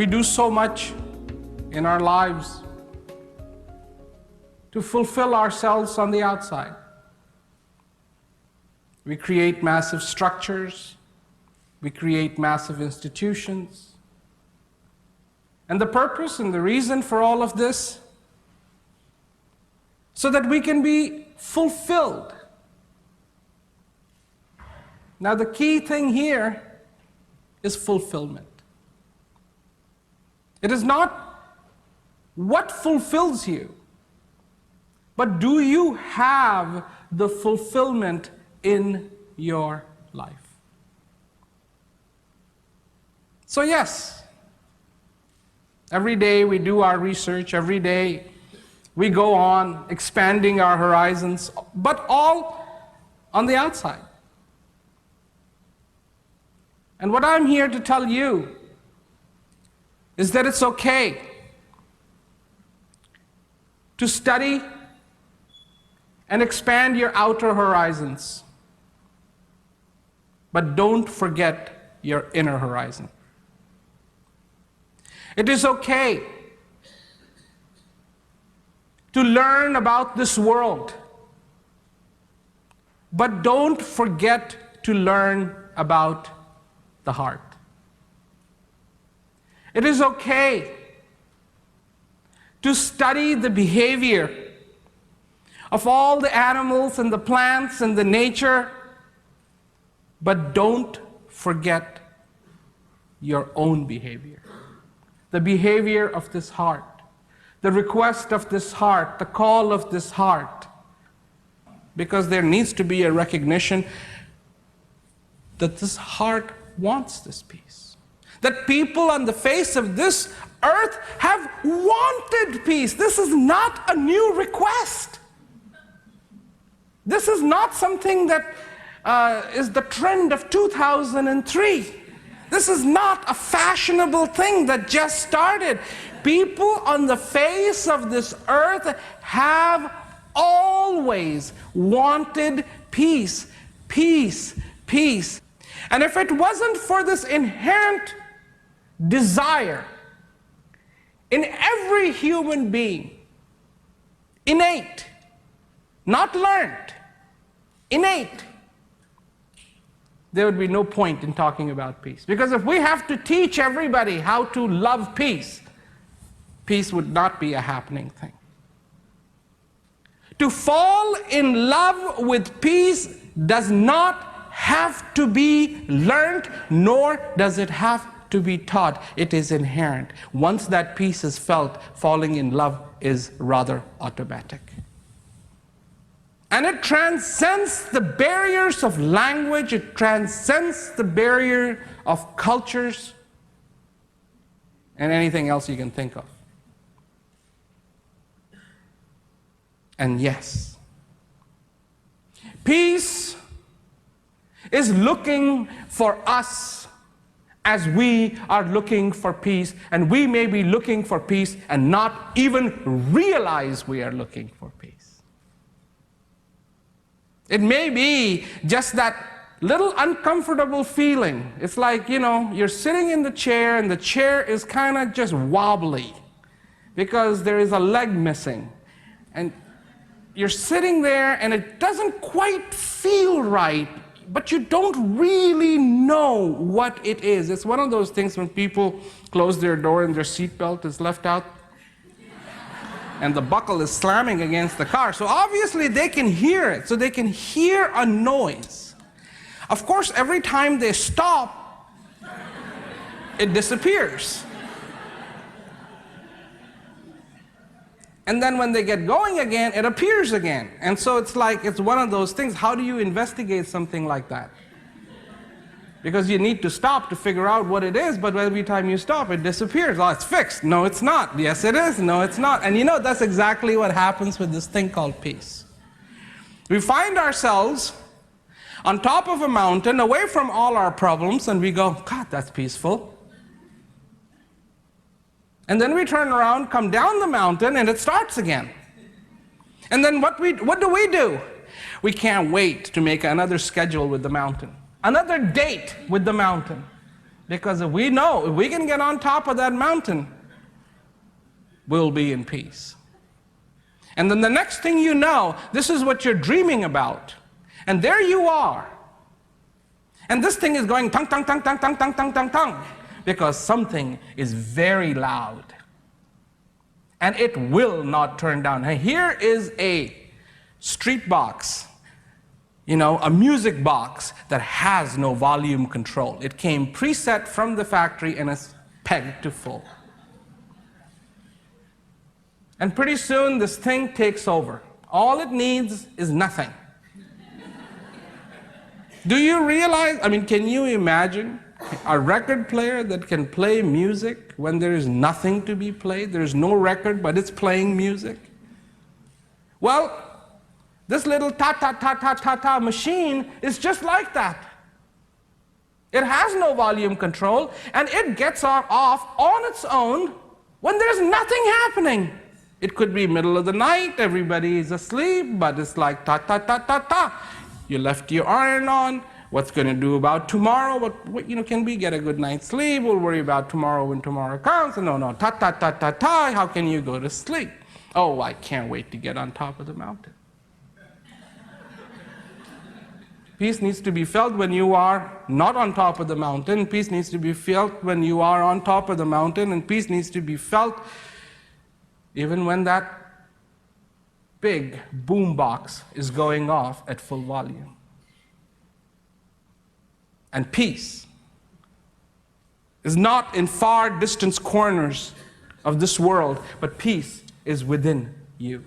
do so much in our lives to fulfill ourselves on the outside. We create massive structures, we create massive institutions. And the purpose and the reason for all of this, so that we can be fulfilled. Now the key thing here is fulfillment. It is not what fulfills you, but do you have the fulfillment in your life? So yes, every day we do our research, every day we go on expanding our horizons, but all on the outside. And what I'm here to tell you is that it's okay to study and expand your outer horizons, but don't forget your inner horizon. It is okay to learn about this world, but don't forget to learn about the heart. It is okay to study the behavior of all the animals and the plants and the nature, but don't forget your own behavior. The behavior of this heart, the request of this heart, the call of this heart. Because there needs to be a recognition that this heart wants this peace. That people on the face of this earth have wanted peace. This is not a new request. This is not something that is the trend of 2003. This is not a fashionable thing that just started. People on the face of this earth have always wanted peace, peace, peace. And if it wasn't for this inherent desire in every human being, innate, not learned, innate, there would be no point in talking about peace. Because if we have to teach everybody how to love peace, peace would not be a happening thing. To fall in love with peace does not have to be learned, nor does it have to be taught. It is inherent. Once that peace is felt, falling in love is rather automatic. And it transcends the barriers of language, it transcends the barrier of cultures, and anything else you can think of. And yes, peace is looking for us as we are looking for peace, and we may be looking for peace and not even realize we are looking for peace. It may be just that little uncomfortable feeling. It's like, you're sitting in the chair and the chair is kind of just wobbly because there is a leg missing. And you're sitting there and it doesn't quite feel right, but you don't really know what it is. It's one of those things when people close their door and their seatbelt is left out and the buckle is slamming against the car. So obviously they can hear it, so they can hear a noise. Of course, every time they stop, it disappears. And then when they get going again, it appears again. And so it's one of those things. How do you investigate something like that? Because you need to stop to figure out what it is, but every time you stop, it disappears. Oh, it's fixed. No, it's not. Yes, it is. No, it's not. And that's exactly what happens with this thing called peace. We find ourselves on top of a mountain, away from all our problems, and we go, God, that's peaceful. And then we turn around, come down the mountain, and it starts again. And then what do? We can't wait to make another schedule with the mountain, another date with the mountain. Because if we know, if we can get on top of that mountain, we'll be in peace. And then the next thing you know, this is what you're dreaming about. And there you are. And this thing is going tung, tung, tung, tung, tung, tung, tung, tung, tung, because something is very loud. And it will not turn down. And here is a street box, a music box that has no volume control. It came preset from the factory and is pegged to full. And pretty soon this thing takes over. All it needs is nothing. Do you realize, can you imagine a record player that can play music when there is nothing to be played? There is no record, but it's playing music. Well, this little ta-ta-ta-ta-ta-ta machine is just like that. It has no volume control, and it gets off on its own when there's nothing happening. It could be middle of the night, everybody is asleep, but it's like ta-ta-ta-ta-ta. You left your iron on. What's going to do about tomorrow? Can we get a good night's sleep? We'll worry about tomorrow when tomorrow comes. No, ta-ta-ta-ta-ta. How can you go to sleep? Oh, I can't wait to get on top of the mountain. Peace needs to be felt when you are not on top of the mountain. Peace needs to be felt when you are on top of the mountain. And peace needs to be felt even when that big boom box is going off at full volume. And peace is not in far distant corners of this world, but peace is within you.